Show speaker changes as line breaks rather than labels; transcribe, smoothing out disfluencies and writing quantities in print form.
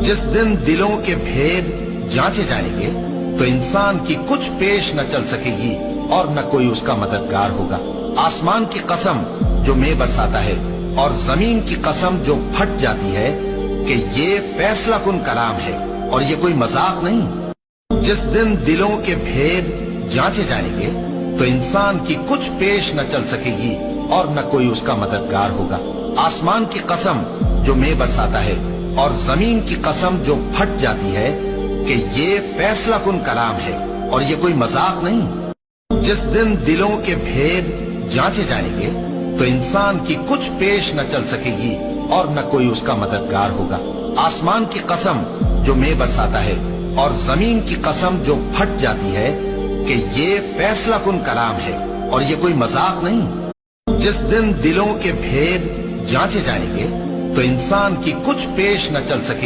जिस दिन दिलों के भेद जांचे जाएंगे तो इंसान की कुछ पेश न चल सकेगी और न कोई उसका मददगार होगा। आसमान की कसम जो मैं बरसाता है और जमीन की कसम जो फट जाती है कि ये फैसला कुन कलाम है और ये कोई मजाक नहीं। जिस दिन दिलों के भेद जांचे जाएंगे तो इंसान की कुछ पेश न चल सकेगी और न कोई उसका मददगार होगा। आसमान की कसम जो मैं बरसाता है और जमीन की कसम जो फट जाती है कि ये फैसला कुन कलाम है और ये कोई मजाक नहीं। जिस दिन दिलों के भेद जांचे जाएंगे तो इंसान की कुछ पेश न चल सकेगी और न कोई उसका मददगार होगा। आसमान की कसम जो मैं बरसाता है और जमीन की कसम जो फट जाती है कि ये फैसला कुन कलाम है और ये कोई मजाक नहीं। जिस दिन दिलों के भेद जांचे जाएंगे तो इंसान की कुछ पेश न चल सकेगी